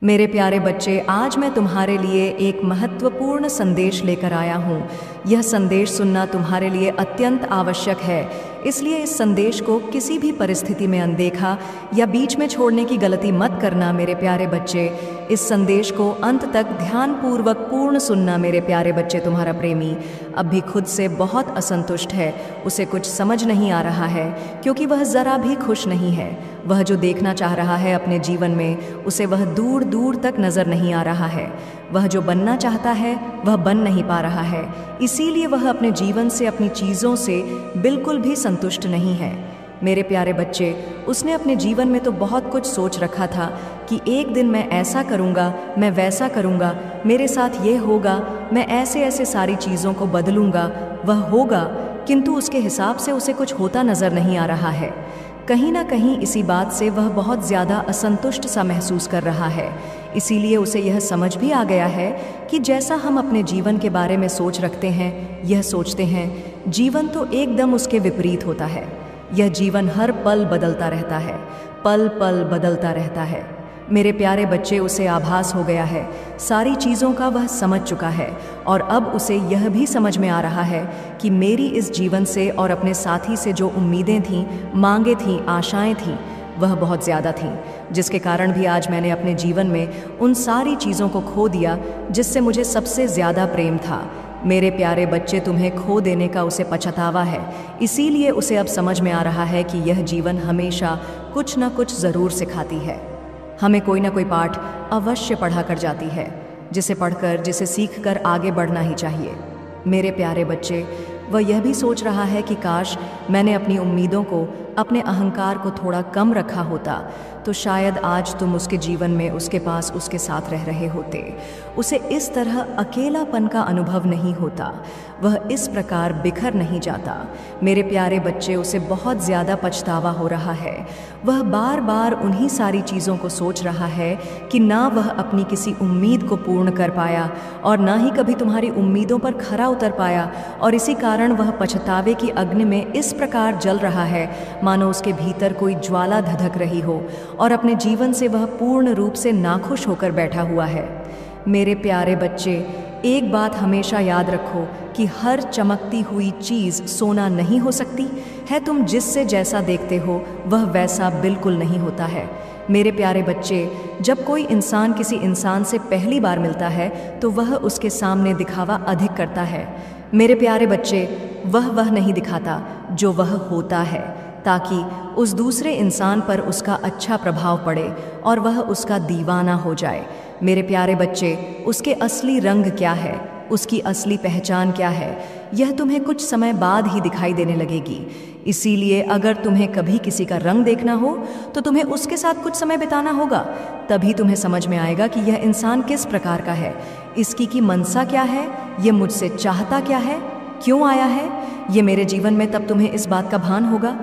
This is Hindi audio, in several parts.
मेरे प्यारे बच्चे, आज मैं तुम्हारे लिए एक महत्वपूर्ण संदेश लेकर आया हूँ। यह संदेश सुनना तुम्हारे लिए अत्यंत आवश्यक है, इसलिए इस संदेश को किसी भी परिस्थिति में अनदेखा या बीच में छोड़ने की गलती मत करना मेरे प्यारे बच्चे। इस संदेश को अंत तक ध्यानपूर्वक पूर्ण सुनना मेरे प्यारे बच्चे। तुम्हारा प्रेमी अब भी खुद से बहुत असंतुष्ट है, उसे कुछ समझ नहीं आ रहा है क्योंकि वह ज़रा भी खुश नहीं है। वह जो देखना चाह रहा है अपने जीवन में, उसे वह दूर दूर तक नज़र नहीं आ रहा है। वह जो बनना चाहता है वह बन नहीं पा रहा है, इसीलिए वह अपने जीवन से, अपनी चीज़ों से बिल्कुल भी संतुष्ट नहीं है। मेरे प्यारे बच्चे, उसने अपने जीवन में तो बहुत कुछ सोच रखा था कि एक दिन मैं ऐसा करूँगा, मैं वैसा करूँगा, मेरे साथ ये होगा, मैं ऐसे ऐसे सारी चीज़ों को बदलूँगा, वह होगा, किंतु उसके हिसाब से उसे कुछ होता नज़र नहीं आ रहा है। कहीं ना कहीं इसी बात से वह बहुत ज़्यादा असंतुष्ट सा महसूस कर रहा है। इसीलिए उसे यह समझ भी आ गया है कि जैसा हम अपने जीवन के बारे में सोच रखते हैं, यह सोचते हैं, जीवन तो एकदम उसके विपरीत होता है। यह जीवन हर पल बदलता रहता है, पल पल बदलता रहता है। मेरे प्यारे बच्चे, उसे आभास हो गया है, सारी चीज़ों का वह समझ चुका है और अब उसे यह भी समझ में आ रहा है कि मेरी इस जीवन से और अपने साथी से जो उम्मीदें थीं, मांगें थीं, आशाएं थीं, वह बहुत ज़्यादा थीं, जिसके कारण भी आज मैंने अपने जीवन में उन सारी चीज़ों को खो दिया जिससे मुझे सबसे ज़्यादा प्रेम था। मेरे प्यारे बच्चे, तुम्हें खो देने का उसे पछतावा है, इसीलिए उसे अब समझ में आ रहा है कि यह जीवन हमेशा कुछ न कुछ ज़रूर सिखाती है। हमें कोई ना कोई पाठ अवश्य पढ़ा कर जाती है, जिसे पढ़कर, जिसे सीखकर आगे बढ़ना ही चाहिए। मेरे प्यारे बच्चे, वह यह भी सोच रहा है कि काश मैंने अपनी उम्मीदों को, अपने अहंकार को थोड़ा कम रखा होता तो शायद आज तुम उसके जीवन में, उसके पास, उसके साथ रह रहे होते। उसे इस तरह अकेलापन का अनुभव नहीं होता, वह इस प्रकार बिखर नहीं जाता। मेरे प्यारे बच्चे, उसे बहुत ज़्यादा पछतावा हो रहा है। वह बार बार उन्हीं सारी चीज़ों को सोच रहा है कि ना वह अपनी किसी उम्मीद को पूर्ण कर पाया और ना ही कभी तुम्हारी उम्मीदों पर खरा उतर पाया, और इसी कारण वह पछतावे की अग्नि में इस प्रकार जल रहा है मानो उसके भीतर कोई ज्वाला धधक रही हो और अपने जीवन से वह पूर्ण रूप से नाखुश होकर बैठा हुआ है। मेरे प्यारे बच्चे, एक बात हमेशा याद रखो कि हर चमकती हुई चीज़ सोना नहीं हो सकती है। तुम जिससे जैसा देखते हो वह वैसा बिल्कुल नहीं होता है। मेरे प्यारे बच्चे, जब कोई इंसान किसी इंसान से पहली बार मिलता है तो वह उसके सामने दिखावा अधिक करता है। मेरे प्यारे बच्चे, वह नहीं दिखाता जो वह होता है, ताकि उस दूसरे इंसान पर उसका अच्छा प्रभाव पड़े और वह उसका दीवाना हो जाए। मेरे प्यारे बच्चे, उसके असली रंग क्या है, उसकी असली पहचान क्या है, यह तुम्हें कुछ समय बाद ही दिखाई देने लगेगी। इसीलिए अगर तुम्हें कभी किसी का रंग देखना हो तो तुम्हें उसके साथ कुछ समय बिताना होगा, तभी तुम्हें समझ में आएगा कि यह इंसान किस प्रकार का है, इसकी की मनसा क्या है, ये मुझसे चाहता क्या है, क्यों आया है ये मेरे जीवन में, तब तुम्हें इस बात का भान होगा।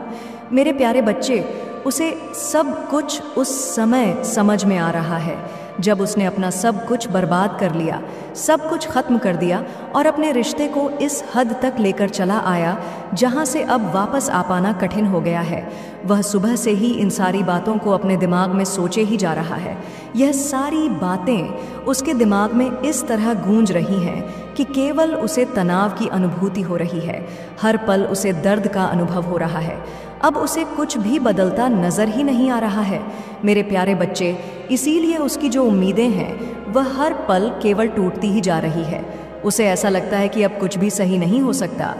मेरे प्यारे बच्चे, उसे सब कुछ उस समय समझ में आ रहा है जब उसने अपना सब कुछ बर्बाद कर लिया, सब कुछ खत्म कर दिया और अपने रिश्ते को इस हद तक लेकर चला आया जहां से अब वापस आ पाना कठिन हो गया है। वह सुबह से ही इन सारी बातों को अपने दिमाग में सोचे ही जा रहा है। यह सारी बातें उसके दिमाग में इस तरह गूंज रही हैं कि केवल उसे तनाव की अनुभूति हो रही है। हर पल उसे दर्द का अनुभव हो रहा है। अब उसे कुछ भी बदलता नजर ही नहीं आ रहा है। मेरे प्यारे बच्चे, इसीलिए उसकी जो उम्मीदें हैं वह हर पल केवल टूटती ही जा रही है। उसे ऐसा लगता है कि अब कुछ भी सही नहीं हो सकता।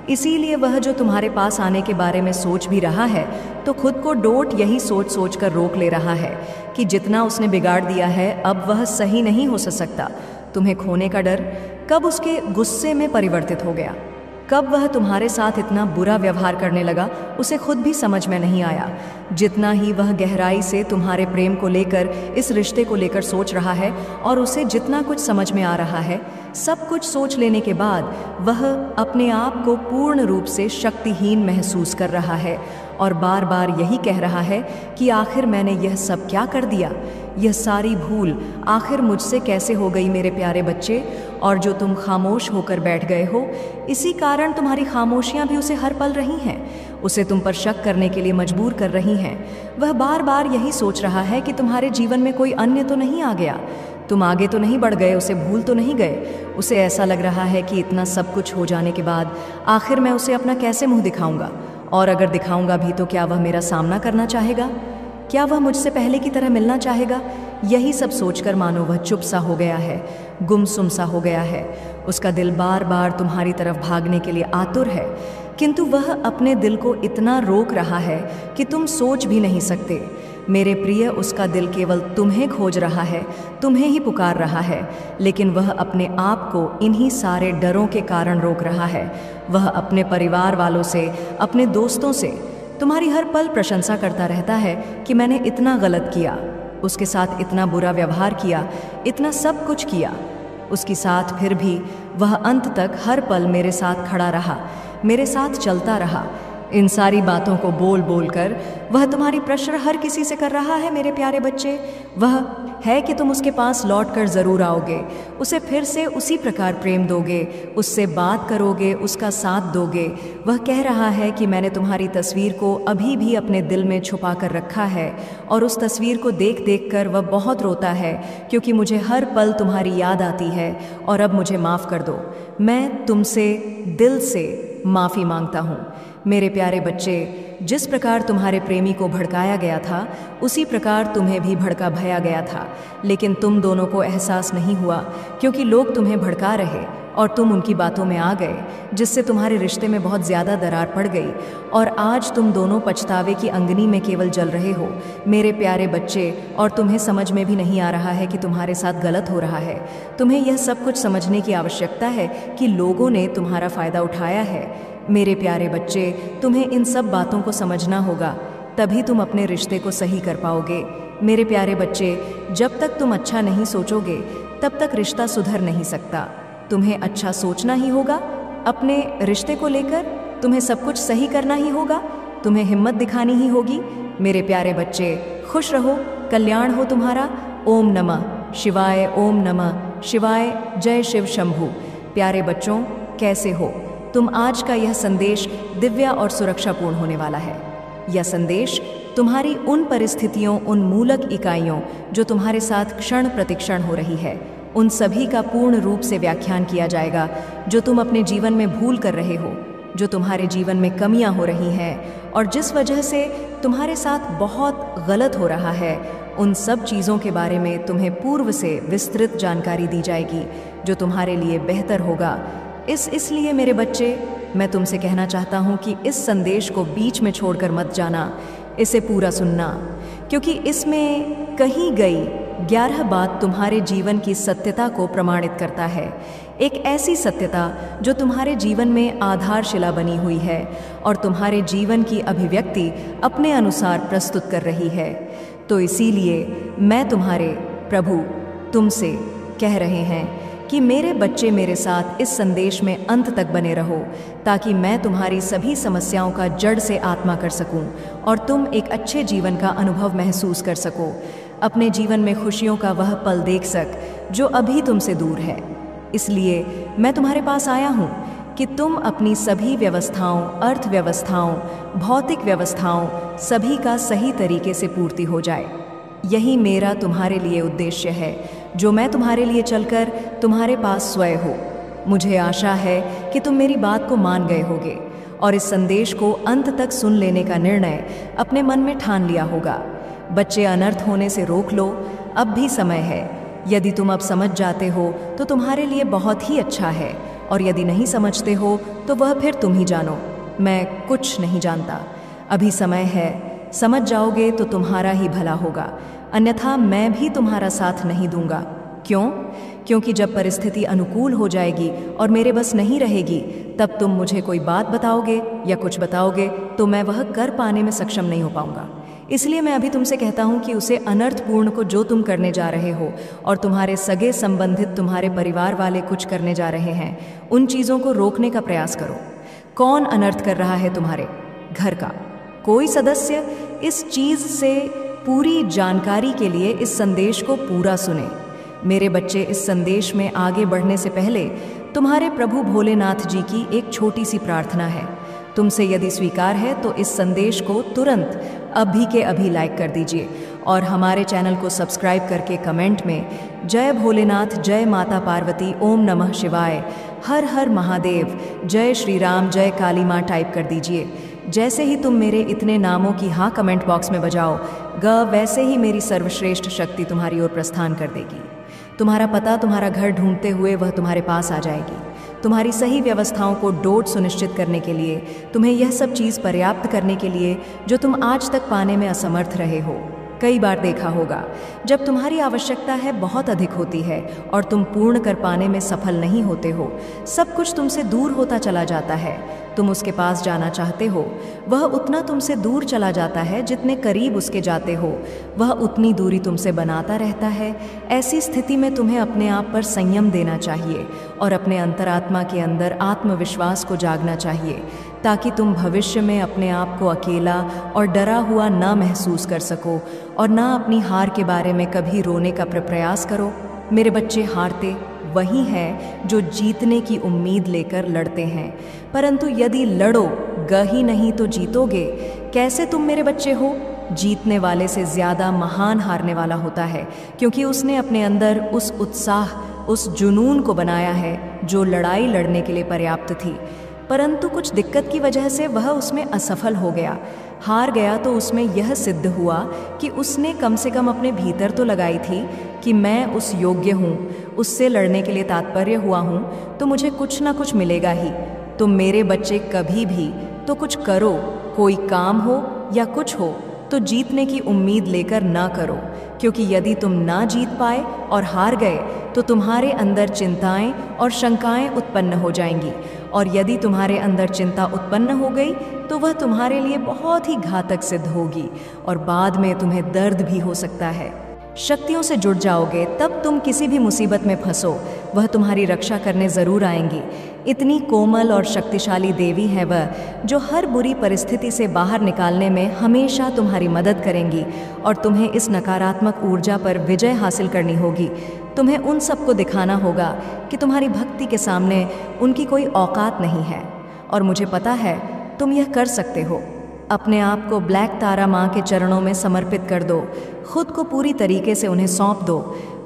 इसीलिए वह जो तुम्हारे पास आने के बारे में सोच भी रहा है तो खुद को डोट यही सोच सोच कर रोक ले रहा है कि जितना उसने बिगाड़ दिया है अब वह सही नहीं हो सकता। तुम्हें खोने का डर कब उसके गुस्से में परिवर्तित हो गया, कब वह तुम्हारे साथ इतना बुरा व्यवहार करने लगा, उसे खुद भी समझ में नहीं आया। जितना ही वह गहराई से तुम्हारे प्रेम को लेकर, इस रिश्ते को लेकर सोच रहा है और उसे जितना कुछ समझ में आ रहा है, सब कुछ सोच लेने के बाद वह अपने आप को पूर्ण रूप से शक्तिहीन महसूस कर रहा है और बार बार यही कह रहा है कि आखिर मैंने यह सब क्या कर दिया, यह सारी भूल आखिर मुझसे कैसे हो गई। मेरे प्यारे बच्चे, और जो तुम खामोश होकर बैठ गए हो, इसी कारण तुम्हारी खामोशियां भी उसे हर पल रही हैं। उसे तुम पर शक करने के लिए मजबूर कर रही हैं। वह बार बार यही सोच रहा है कि तुम्हारे जीवन में कोई अन्य तो नहीं आ गया, तुम आगे तो नहीं बढ़ गए, उसे भूल तो नहीं गए। उसे ऐसा लग रहा है कि इतना सब कुछ हो जाने के बाद आखिर मैं उसे अपना कैसे मुंह दिखाऊंगा, और अगर दिखाऊंगा भी तो क्या वह मेरा सामना करना चाहेगा, क्या वह मुझसे पहले की तरह मिलना चाहेगा। यही सब सोचकर मानो वह चुप सा हो गया है, गुमसुम सा हो गया है। उसका दिल बार बार तुम्हारी तरफ भागने के लिए आतुर है, किंतु वह अपने दिल को इतना रोक रहा है कि तुम सोच भी नहीं सकते। मेरे प्रिय, उसका दिल केवल तुम्हें खोज रहा है, तुम्हें ही पुकार रहा है, लेकिन वह अपने आप को इन्हीं सारे डरों के कारण रोक रहा है। वह अपने परिवार वालों से, अपने दोस्तों से तुम्हारी हर पल प्रशंसा करता रहता है कि मैंने इतना गलत किया, उसके साथ इतना बुरा व्यवहार किया, इतना सब कुछ किया। उसके साथ फिर भी वह अंत तक हर पल मेरे साथ खड़ा रहा, मेरे साथ चलता रहा। इन सारी बातों को बोल बोल कर वह तुम्हारी प्रश्न हर किसी से कर रहा है। मेरे प्यारे बच्चे, वह है कि तुम उसके पास लौट कर ज़रूर आओगे, उसे फिर से उसी प्रकार प्रेम दोगे, उससे बात करोगे, उसका साथ दोगे। वह कह रहा है कि मैंने तुम्हारी तस्वीर को अभी भी अपने दिल में छुपा कर रखा है, और उस तस्वीर को देख देख कर वह बहुत रोता है, क्योंकि मुझे हर पल तुम्हारी याद आती है, और अब मुझे माफ़ कर दो। मैं तुमसे दिल से माफ़ी मांगता हूँ। मेरे प्यारे बच्चे, जिस प्रकार तुम्हारे प्रेमी को भड़काया गया था, उसी प्रकार तुम्हें भी भड़का भया गया था, लेकिन तुम दोनों को एहसास नहीं हुआ, क्योंकि लोग तुम्हें भड़का रहे और तुम उनकी बातों में आ गए, जिससे तुम्हारे रिश्ते में बहुत ज़्यादा दरार पड़ गई, और आज तुम दोनों पछतावे की अंगनी में केवल जल रहे हो। मेरे प्यारे बच्चे, और तुम्हें समझ में भी नहीं आ रहा है कि तुम्हारे साथ गलत हो रहा है। तुम्हें यह सब कुछ समझने की आवश्यकता है कि लोगों ने तुम्हारा फ़ायदा उठाया है। मेरे प्यारे बच्चे, तुम्हें इन सब बातों को समझना होगा, तभी तुम अपने रिश्ते को सही कर पाओगे। मेरे प्यारे बच्चे, जब तक तुम अच्छा नहीं सोचोगे, तब तक रिश्ता सुधर नहीं सकता। तुम्हें अच्छा सोचना ही होगा अपने रिश्ते को लेकर, तुम्हें सब कुछ सही करना ही होगा, तुम्हें हिम्मत दिखानी ही होगी। मेरे प्यारे बच्चे, खुश रहो, कल्याण हो तुम्हारा। ओम नमः शिवाय, ओम नमः शिवाय। जय शिव शंभु। प्यारे बच्चों, कैसे हो तुम? आज का यह संदेश दिव्य और सुरक्षापूर्ण होने वाला है। यह संदेश तुम्हारी उन परिस्थितियों, उन मूलक इकाइयों जो तुम्हारे साथ क्षण प्रतिक्षण हो रही है, उन सभी का पूर्ण रूप से व्याख्यान किया जाएगा, जो तुम अपने जीवन में भूल कर रहे हो, जो तुम्हारे जीवन में कमियां हो रही हैं और जिस वजह से तुम्हारे साथ बहुत गलत हो रहा है। उन सब चीज़ों के बारे में तुम्हें पूर्व से विस्तृत जानकारी दी जाएगी, जो तुम्हारे लिए बेहतर होगा। इसलिए मेरे बच्चे, मैं तुमसे कहना चाहता हूँ कि इस संदेश को बीच में छोड़कर मत जाना, इसे पूरा सुनना, क्योंकि इसमें कही गई 11 बात तुम्हारे जीवन की सत्यता को प्रमाणित करता है। एक ऐसी सत्यता जो तुम्हारे जीवन में आधारशिला बनी हुई है और तुम्हारे जीवन की अभिव्यक्ति अपने अनुसार प्रस्तुत कर रही है। तो इसीलिए मैं तुम्हारे प्रभु तुमसे कह रहे हैं कि मेरे बच्चे, मेरे साथ इस संदेश में अंत तक बने रहो, ताकि मैं तुम्हारी सभी समस्याओं का जड़ से आत्मा कर सकूं और तुम एक अच्छे जीवन का अनुभव महसूस कर सको, अपने जीवन में खुशियों का वह पल देख सक जो अभी तुमसे दूर है। इसलिए मैं तुम्हारे पास आया हूँ कि तुम अपनी सभी व्यवस्थाओं, अर्थव्यवस्थाओं, भौतिक व्यवस्थाओं, सभी का सही तरीके से पूर्ति हो जाए। यही मेरा तुम्हारे लिए उद्देश्य है, जो मैं तुम्हारे लिए चलकर तुम्हारे पास स्वयं हो। मुझे आशा है कि तुम मेरी बात को मान गए होगे और इस संदेश को अंत तक सुन लेने का निर्णय अपने मन में ठान लिया होगा। बच्चे, अनर्थ होने से रोक लो, अब भी समय है। यदि तुम अब समझ जाते हो तो तुम्हारे लिए बहुत ही अच्छा है, और यदि नहीं समझते हो तो वह फिर तुम ही जानो। मैं कुछ नहीं जानता। अभी समय है, समझ जाओगे तो तुम्हारा ही भला होगा, अन्यथा मैं भी तुम्हारा साथ नहीं दूंगा। क्यों? क्योंकि जब परिस्थिति अनुकूल हो जाएगी और मेरे बस नहीं रहेगी, तब तुम मुझे कोई बात बताओगे या कुछ बताओगे तो मैं वह कर पाने में सक्षम नहीं हो पाऊंगा। इसलिए मैं अभी तुमसे कहता हूँ कि उसे अनर्थपूर्ण को जो तुम करने जा रहे हो और तुम्हारे सगे संबंधित, तुम्हारे परिवार वाले कुछ करने जा रहे हैं, उन चीज़ों को रोकने का प्रयास करो। कौन अनर्थ कर रहा है? तुम्हारे घर का कोई सदस्य? इस चीज़ से पूरी जानकारी के लिए इस संदेश को पूरा सुने। मेरे बच्चे, इस संदेश में आगे बढ़ने से पहले तुम्हारे प्रभु भोलेनाथ जी की एक छोटी सी प्रार्थना है। तुमसे यदि स्वीकार है तो इस संदेश को तुरंत अभी के अभी लाइक कर दीजिए और हमारे चैनल को सब्सक्राइब करके कमेंट में जय भोलेनाथ, जय माता पार्वती, ओम नमः शिवाय, हर हर महादेव, जय श्री राम, जय काली माँ टाइप कर दीजिए। जैसे ही तुम मेरे इतने नामों की हाँ कमेंट बॉक्स में बजाओ वैसे ही मेरी सर्वश्रेष्ठ शक्ति तुम्हारी ओर प्रस्थान कर देगी। तुम्हारा पता, तुम्हारा घर ढूंढते हुए वह तुम्हारे पास आ जाएगी। तुम्हारी सही व्यवस्थाओं को डोट सुनिश्चित करने के लिए, तुम्हें यह सब चीज़ पर्याप्त करने के लिए जो तुम आज तक पाने में असमर्थ रहे हो। कई बार देखा होगा, जब तुम्हारी आवश्यकता है बहुत अधिक होती है और तुम पूर्ण कर पाने में सफल नहीं होते हो, सब कुछ तुमसे दूर होता चला जाता है। तुम उसके पास जाना चाहते हो, वह उतना तुमसे दूर चला जाता है जितने करीब उसके जाते हो वह उतनी दूरी तुमसे बनाता रहता है। ऐसी स्थिति में तुम्हें अपने आप पर संयम देना चाहिए और अपने अंतरात्मा के अंदर आत्मविश्वास को जागना चाहिए, ताकि तुम भविष्य में अपने आप को अकेला और डरा हुआ ना महसूस कर सको और ना अपनी हार के बारे में कभी रोने का प्रयास करो। मेरे बच्चे, हारते वही हैं जो जीतने की उम्मीद लेकर लड़ते हैं, परंतु यदि लड़ो ही नहीं तो जीतोगे कैसे? तुम मेरे बच्चे हो, जीतने वाले से ज़्यादा महान हारने वाला होता है, क्योंकि उसने अपने अंदर उस उत्साह, उस जुनून को बनाया है जो लड़ाई लड़ने के लिए पर्याप्त थी, परंतु कुछ दिक्कत की वजह से वह उसमें असफल हो गया, हार गया। तो उसमें यह सिद्ध हुआ कि उसने कम से कम अपने भीतर तो लगाई थी कि मैं उस योग्य हूँ, उससे लड़ने के लिए तात्पर्य हुआ हूँ तो मुझे कुछ ना कुछ मिलेगा ही। तो मेरे बच्चे, कभी भी तो कुछ करो, कोई काम हो या कुछ हो, तो जीतने की उम्मीद लेकर ना करो, क्योंकि यदि तुम ना जीत पाए और हार गए तो तुम्हारे अंदर चिंताएं और शंकाएं उत्पन्न हो जाएंगी, और यदि तुम्हारे अंदर चिंता उत्पन्न हो गई तो वह तुम्हारे लिए बहुत ही घातक सिद्ध होगी और बाद में तुम्हें दर्द भी हो सकता है। शक्तियों से जुड़ जाओगे तब तुम किसी भी मुसीबत में फंसो, वह तुम्हारी रक्षा करने ज़रूर आएंगी। इतनी कोमल और शक्तिशाली देवी है वह, जो हर बुरी परिस्थिति से बाहर निकालने में हमेशा तुम्हारी मदद करेंगी और तुम्हें इस नकारात्मक ऊर्जा पर विजय हासिल करनी होगी। तुम्हें उन सबको दिखाना होगा कि तुम्हारी भक्ति के सामने उनकी कोई औकात नहीं है, और मुझे पता है तुम यह कर सकते हो। अपने आप को ब्लैक तारा माँ के चरणों में समर्पित कर दो, खुद को पूरी तरीके से उन्हें सौंप दो।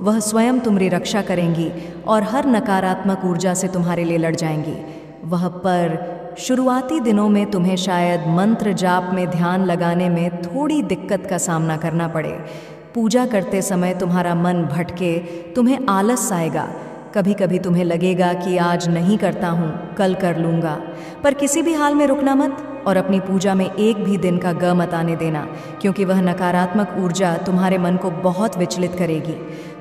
वह स्वयं तुम्हारी रक्षा करेंगी और हर नकारात्मक ऊर्जा से तुम्हारे लिए लड़ जाएंगी। वह पर शुरुआती दिनों में तुम्हें शायद मंत्र जाप में ध्यान लगाने में थोड़ी दिक्कत का सामना करना पड़े। पूजा करते समय तुम्हारा मन भटके, तुम्हें आलस आएगा, कभी कभी तुम्हें लगेगा कि आज नहीं करता हूँ, कल कर लूँगा, पर किसी भी हाल में रुकना मत और अपनी पूजा में एक भी दिन का मत आने देना, क्योंकि वह नकारात्मक ऊर्जा तुम्हारे मन को बहुत विचलित करेगी,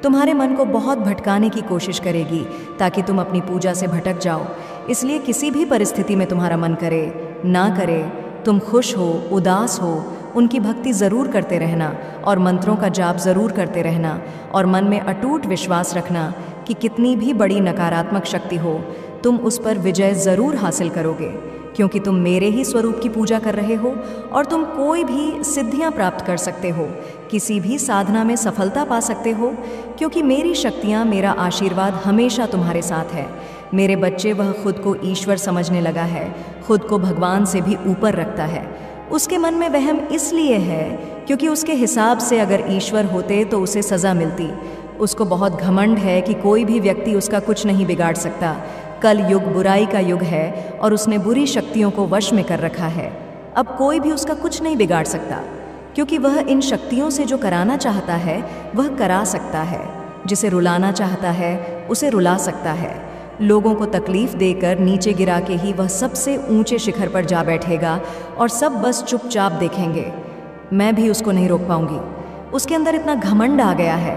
तुम्हारे मन को बहुत भटकाने की कोशिश करेगी ताकि तुम अपनी पूजा से भटक जाओ। इसलिए किसी भी परिस्थिति में तुम्हारा मन करे ना करे, तुम खुश हो उदास हो, उनकी भक्ति ज़रूर करते रहना और मंत्रों का जाप ज़रूर करते रहना, और मन में अटूट विश्वास रखना कि कितनी भी बड़ी नकारात्मक शक्ति हो तुम उस पर विजय ज़रूर हासिल करोगे, क्योंकि तुम मेरे ही स्वरूप की पूजा कर रहे हो और तुम कोई भी सिद्धियां प्राप्त कर सकते हो, किसी भी साधना में सफलता पा सकते हो, क्योंकि मेरी शक्तियां, मेरा आशीर्वाद हमेशा तुम्हारे साथ है। मेरे बच्चे, वह खुद को ईश्वर समझने लगा है, खुद को भगवान से भी ऊपर रखता है। उसके मन में वहम इसलिए है क्योंकि उसके हिसाब से अगर ईश्वर होते तो उसे सज़ा मिलती। उसको बहुत घमंड है कि कोई भी व्यक्ति उसका कुछ नहीं बिगाड़ सकता। कल युग बुराई का युग है और उसने बुरी शक्तियों को वश में कर रखा है। अब कोई भी उसका कुछ नहीं बिगाड़ सकता, क्योंकि वह इन शक्तियों से जो कराना चाहता है वह करा सकता है, जिसे रुलाना चाहता है उसे रुला सकता है। लोगों को तकलीफ देकर नीचे गिरा के ही वह सबसे ऊंचे शिखर पर जा बैठेगा और सब बस चुपचाप देखेंगे। मैं भी उसको नहीं रोक पाऊंगी। उसके अंदर इतना घमंड आ गया है।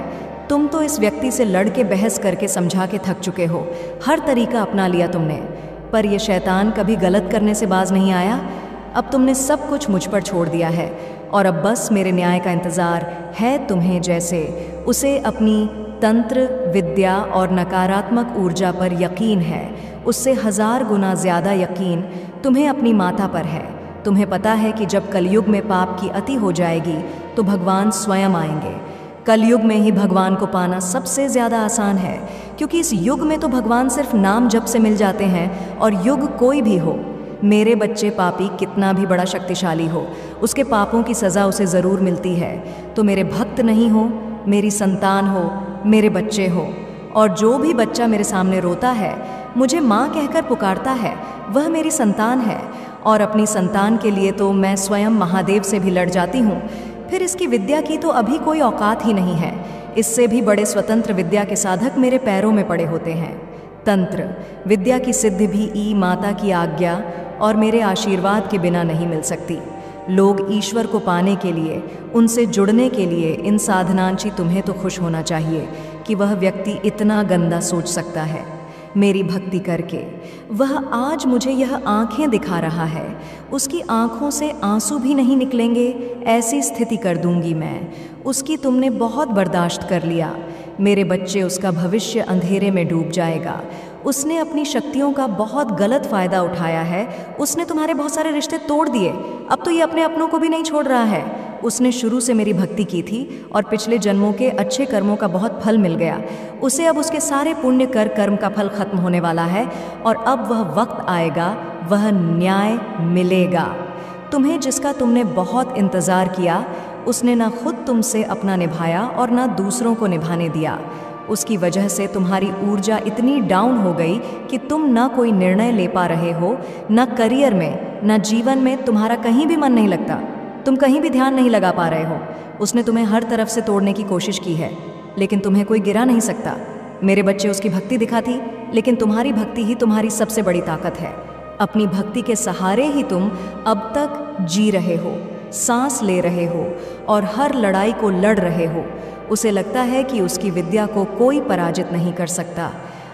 तुम तो इस व्यक्ति से लड़ के बहस करके समझा के थक चुके हो, हर तरीका अपना लिया तुमने, पर यह शैतान कभी गलत करने से बाज नहीं आया। अब तुमने सब कुछ मुझ पर छोड़ दिया है और अब बस मेरे न्याय का इंतज़ार है तुम्हें। जैसे उसे अपनी तंत्र विद्या और नकारात्मक ऊर्जा पर यकीन है, उससे 1000 गुना ज़्यादा यकीन तुम्हें अपनी माता पर है। तुम्हें पता है कि जब कलयुग में पाप की अति हो जाएगी तो भगवान स्वयं आएंगे। कलयुग में ही भगवान को पाना सबसे ज़्यादा आसान है, क्योंकि इस युग में तो भगवान सिर्फ नाम जप से मिल जाते हैं, और युग कोई भी हो। मेरे बच्चे पापी कितना भी बड़ा शक्तिशाली हो, उसके पापों की सज़ा उसे ज़रूर मिलती है। तो मेरे भक्त नहीं हो, मेरी संतान हो, मेरे बच्चे हो। और जो भी बच्चा मेरे सामने रोता है, मुझे माँ कहकर पुकारता है, वह मेरी संतान है। और अपनी संतान के लिए तो मैं स्वयं महादेव से भी लड़ जाती हूँ। फिर इसकी विद्या की तो अभी कोई औकात ही नहीं है। इससे भी बड़े स्वतंत्र विद्या के साधक मेरे पैरों में पड़े होते हैं। तंत्र विद्या की सिद्धि भी माता की आज्ञा और मेरे आशीर्वाद के बिना नहीं मिल सकती। लोग ईश्वर को पाने के लिए, उनसे जुड़ने के लिए इन साधनांची तुम्हें तो खुश होना चाहिए कि वह व्यक्ति इतना गंदा सोच सकता है। मेरी भक्ति करके वह आज मुझे यह आंखें दिखा रहा है, उसकी आंखों से आंसू भी नहीं निकलेंगे, ऐसी स्थिति कर दूंगी मैं। उसकी तुमने बहुत बर्दाश्त कर लिया। मेरे बच्चे, उसका भविष्य अंधेरे में डूब जाएगा। उसने अपनी शक्तियों का बहुत गलत फ़ायदा उठाया है। उसने तुम्हारे बहुत सारे रिश्ते तोड़ दिए। अब तो ये अपने अपनों को भी नहीं छोड़ रहा है। उसने शुरू से मेरी भक्ति की थी और पिछले जन्मों के अच्छे कर्मों का बहुत फल मिल गया उसे। अब उसके सारे पुण्य कर्म का फल खत्म होने वाला है और अब वह वक्त आएगा, वह न्याय मिलेगा। तुम्हें, जिसका तुमने बहुत इंतज़ार किया, उसने ना खुद तुमसे अपना निभाया और ना दूसरों को निभाने दिया। उसकी वजह से तुम्हारी ऊर्जा इतनी डाउन हो गई कि तुम ना कोई निर्णय ले पा रहे हो, ना करियर में, ना जीवन में तुम्हारा कहीं भी मन नहीं लगता। तुम कहीं भी ध्यान नहीं लगा पा रहे हो। उसने तुम्हें हर तरफ से तोड़ने की कोशिश की है, लेकिन तुम्हें कोई गिरा नहीं सकता। मेरे बच्चे, उसकी भक्ति दिखा थी, लेकिन तुम्हारी भक्ति ही तुम्हारी सबसे बड़ी ताकत है। अपनी भक्ति के सहारे ही तुम अब तक जी रहे हो, सांस ले रहे हो और हर लड़ाई को लड़ रहे हो। उसे लगता है कि उसकी विद्या को कोई पराजित नहीं कर सकता।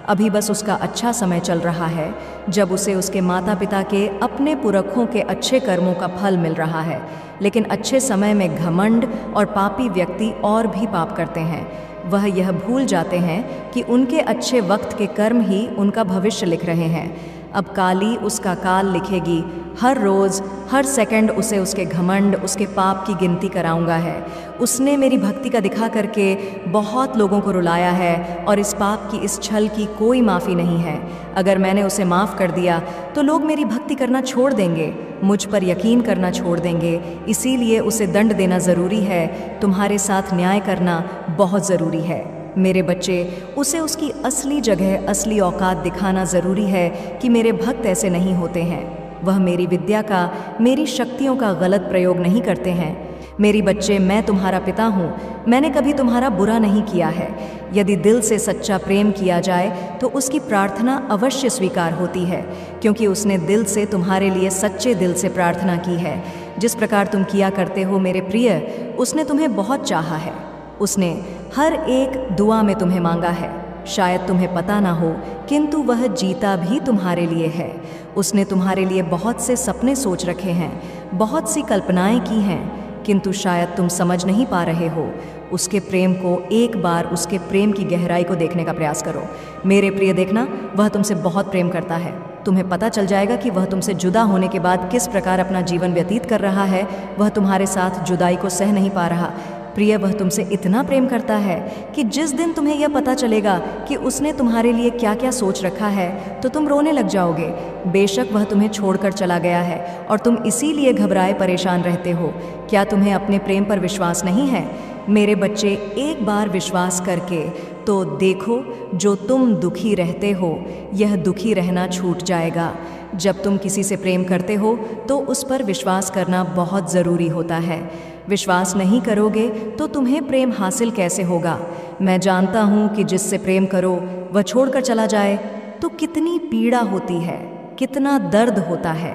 अभी बस उसका अच्छा समय चल रहा है, जब उसे उसके माता पिता के, अपने पुरखों के अच्छे कर्मों का फल मिल रहा है। लेकिन अच्छे समय में घमंड और पापी व्यक्ति और भी पाप करते हैं। वह यह भूल जाते हैं कि उनके अच्छे वक्त के कर्म ही उनका भविष्य लिख रहे हैं। अब काली उसका काल लिखेगी। हर रोज़, हर सेकंड उसे उसके घमंड, उसके पाप की गिनती कराऊंगा है। उसने मेरी भक्ति का दिखा करके बहुत लोगों को रुलाया है और इस पाप की, इस छल की कोई माफ़ी नहीं है। अगर मैंने उसे माफ़ कर दिया तो लोग मेरी भक्ति करना छोड़ देंगे, मुझ पर यकीन करना छोड़ देंगे। इसीलिए उसे दंड देना ज़रूरी है। तुम्हारे साथ न्याय करना बहुत ज़रूरी है। मेरे बच्चे, उसे उसकी असली जगह, असली औकात दिखाना ज़रूरी है कि मेरे भक्त ऐसे नहीं होते हैं। वह मेरी विद्या का, मेरी शक्तियों का गलत प्रयोग नहीं करते हैं। मेरी बच्चे, मैं तुम्हारा पिता हूँ। मैंने कभी तुम्हारा बुरा नहीं किया है। यदि दिल से सच्चा प्रेम किया जाए तो उसकी प्रार्थना अवश्य स्वीकार होती है, क्योंकि उसने दिल से तुम्हारे लिए सच्चे दिल से प्रार्थना की है। जिस प्रकार तुम किया करते हो मेरे प्रिय, उसने तुम्हें बहुत चाहा है। उसने हर एक दुआ में तुम्हें मांगा है। शायद तुम्हें पता ना हो, किंतु वह जीता भी तुम्हारे लिए है। उसने तुम्हारे लिए बहुत से सपने सोच रखे हैं, बहुत सी कल्पनाएं की हैं, किंतु शायद तुम समझ नहीं पा रहे हो। उसके प्रेम को, एक बार उसके प्रेम की गहराई को देखने का प्रयास करो। मेरे प्रिय, देखना, वह तुमसे बहुत प्रेम करता है। तुम्हें पता चल जाएगा कि वह तुमसे जुदा होने के बाद किस प्रकार अपना जीवन व्यतीत कर रहा है। वह तुम्हारे साथ जुदाई को सह नहीं पा रहा। प्रिय, वह तुमसे इतना प्रेम करता है कि जिस दिन तुम्हें यह पता चलेगा कि उसने तुम्हारे लिए क्या क्या सोच रखा है, तो तुम रोने लग जाओगे। बेशक वह तुम्हें छोड़कर चला गया है और तुम इसीलिए घबराए परेशान रहते हो। क्या तुम्हें अपने प्रेम पर विश्वास नहीं है? मेरे बच्चे, एक बार विश्वास करके तो देखो, जो तुम दुखी रहते हो, यह दुखी रहना छूट जाएगा। जब तुम किसी से प्रेम करते हो तो उस पर विश्वास करना बहुत ज़रूरी होता है। विश्वास नहीं करोगे तो तुम्हें प्रेम हासिल कैसे होगा? मैं जानता हूँ कि जिससे प्रेम करो वह छोड़कर चला जाए तो कितनी पीड़ा होती है, कितना दर्द होता है।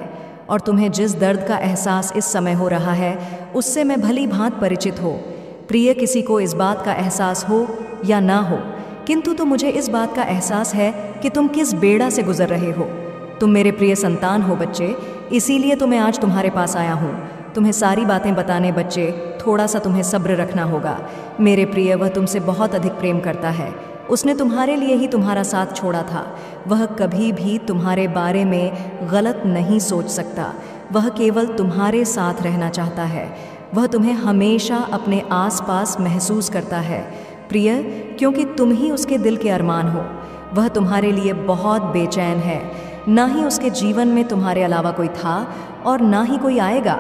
और तुम्हें जिस दर्द का एहसास इस समय हो रहा है, उससे मैं भली भांति परिचित हो। प्रिय, किसी को इस बात का एहसास हो या ना हो, किंतु तो मुझे इस बात का एहसास है कि तुम किस बेड़ा से गुजर रहे हो। तुम मेरे प्रिय संतान हो बच्चे, इसीलिए तो मैं आज तुम्हारे पास आया हूँ, तुम्हें सारी बातें बताने। बच्चे, थोड़ा सा तुम्हें सब्र रखना होगा। मेरे प्रिय, वह तुमसे बहुत अधिक प्रेम करता है। उसने तुम्हारे लिए ही तुम्हारा साथ छोड़ा था। वह कभी भी तुम्हारे बारे में गलत नहीं सोच सकता। वह केवल तुम्हारे साथ रहना चाहता है। वह तुम्हें हमेशा अपने आसपास महसूस करता है प्रिय, क्योंकि तुम ही उसके दिल के अरमान हो। वह तुम्हारे लिए बहुत बेचैन है। ना ही उसके जीवन में तुम्हारे अलावा कोई था और ना ही कोई आएगा।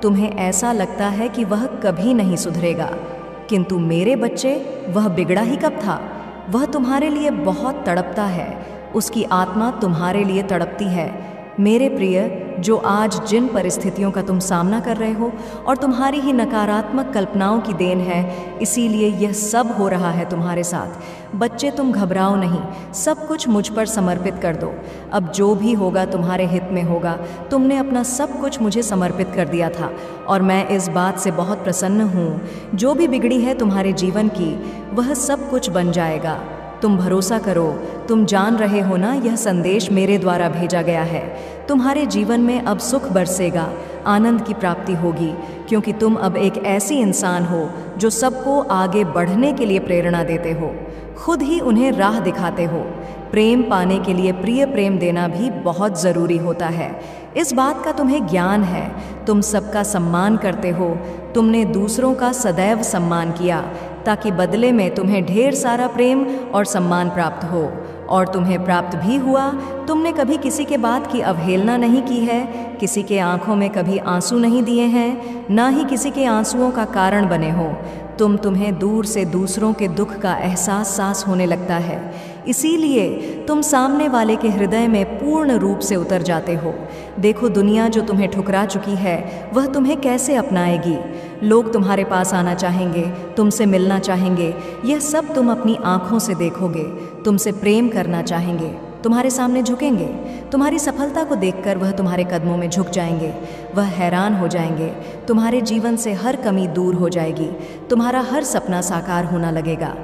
तुम्हें ऐसा लगता है कि वह कभी नहीं सुधरेगा, किंतु मेरे बच्चे, वह बिगड़ा ही कब था। वह तुम्हारे लिए बहुत तड़पता है, उसकी आत्मा तुम्हारे लिए तड़पती है। मेरे प्रिय, जो आज जिन परिस्थितियों का तुम सामना कर रहे हो और तुम्हारी ही नकारात्मक कल्पनाओं की देन है, इसीलिए यह सब हो रहा है तुम्हारे साथ। बच्चे, तुम घबराओ नहीं, सब कुछ मुझ पर समर्पित कर दो। अब जो भी होगा तुम्हारे हित में होगा। तुमने अपना सब कुछ मुझे समर्पित कर दिया था और मैं इस बात से बहुत प्रसन्न हूँ। जो भी बिगड़ी है तुम्हारे जीवन की, वह सब कुछ बन जाएगा। तुम भरोसा करो, तुम जान रहे हो ना, यह संदेश मेरे द्वारा भेजा गया है। तुम्हारे जीवन में अब सुख बरसेगा, आनंद की प्राप्ति होगी, क्योंकि तुम अब एक ऐसी इंसान हो जो सबको आगे बढ़ने के लिए प्रेरणा देते हो, खुद ही उन्हें राह दिखाते हो। प्रेम पाने के लिए प्रिय प्रेम देना भी बहुत ज़रूरी होता है। इस बात का तुम्हें ज्ञान है। तुम सबका सम्मान करते हो। तुमने दूसरों का सदैव सम्मान किया ताकि बदले में तुम्हें ढेर सारा प्रेम और सम्मान प्राप्त हो, और तुम्हें प्राप्त भी हुआ। तुमने कभी किसी के बात की अवहेलना नहीं की है, किसी के आंखों में कभी आंसू नहीं दिए हैं, ना ही किसी के आंसुओं का कारण बने हो। तुम्हें दूर से दूसरों के दुख का एहसास होने लगता है, इसीलिए तुम सामने वाले के हृदय में पूर्ण रूप से उतर जाते हो। देखो, दुनिया जो तुम्हें ठुकरा चुकी है, वह तुम्हें कैसे अपनाएगी। लोग तुम्हारे पास आना चाहेंगे, तुमसे मिलना चाहेंगे, यह सब तुम अपनी आंखों से देखोगे। तुमसे प्रेम करना चाहेंगे, तुम्हारे सामने झुकेंगे। तुम्हारी सफलता को देखकर वह तुम्हारे कदमों में झुक जाएंगे। वह हैरान हो जाएंगे। तुम्हारे जीवन से हर कमी दूर हो जाएगी। तुम्हारा हर सपना साकार होना लगेगा।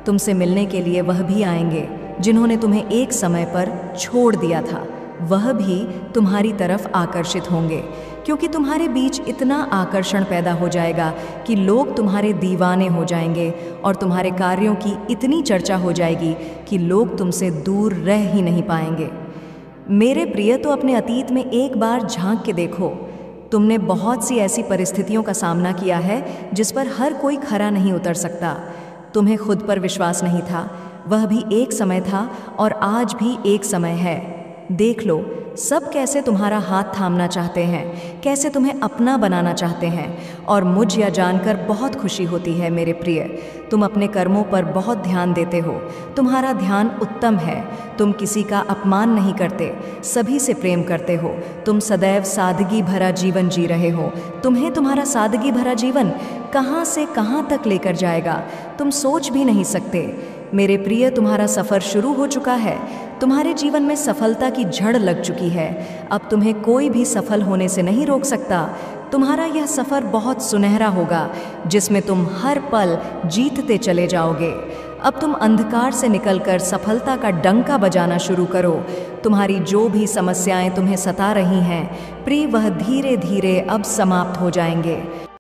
तुमसे मिलने के लिए वह भी आएंगे जिन्होंने तुम्हें एक समय पर छोड़ दिया था। वह भी तुम्हारी तरफ आकर्षित होंगे, क्योंकि तुम्हारे बीच इतना आकर्षण पैदा हो जाएगा कि लोग तुम्हारे दीवाने हो जाएंगे और तुम्हारे कार्यों की इतनी चर्चा हो जाएगी कि लोग तुमसे दूर रह ही नहीं पाएंगे। मेरे प्रिय, तो अपने अतीत में एक बार झांक के देखो। तुमने बहुत सी ऐसी परिस्थितियों का सामना किया है जिस पर हर कोई खरा नहीं उतर सकता। तुम्हें खुद पर विश्वास नहीं था, वह भी एक समय था और आज भी एक समय है। देख लो, सब कैसे तुम्हारा हाथ थामना चाहते हैं, कैसे तुम्हें अपना बनाना चाहते हैं, और मुझ यह जानकर बहुत खुशी होती है मेरे प्रिय। तुम अपने कर्मों पर बहुत ध्यान देते हो। तुम्हारा ध्यान उत्तम है। तुम किसी का अपमान नहीं करते, सभी से प्रेम करते हो। तुम सदैव सादगी भरा जीवन जी रहे हो। तुम्हें तुम्हारा सादगी भरा जीवन कहाँ से कहाँ तक लेकर जाएगा, तुम सोच भी नहीं सकते। मेरे प्रिय, तुम्हारा सफ़र शुरू हो चुका है। तुम्हारे जीवन में सफलता की झड़ लग चुकी है। अब तुम्हें कोई भी सफल होने से नहीं रोक सकता। तुम्हारा यह सफ़र बहुत सुनहरा होगा, जिसमें तुम हर पल जीतते चले जाओगे। अब तुम अंधकार से निकलकर सफलता का डंका बजाना शुरू करो। तुम्हारी जो भी समस्याएं तुम्हें सता रही हैं, प्रिय, वह धीरे धीरे अब समाप्त हो जाएंगे।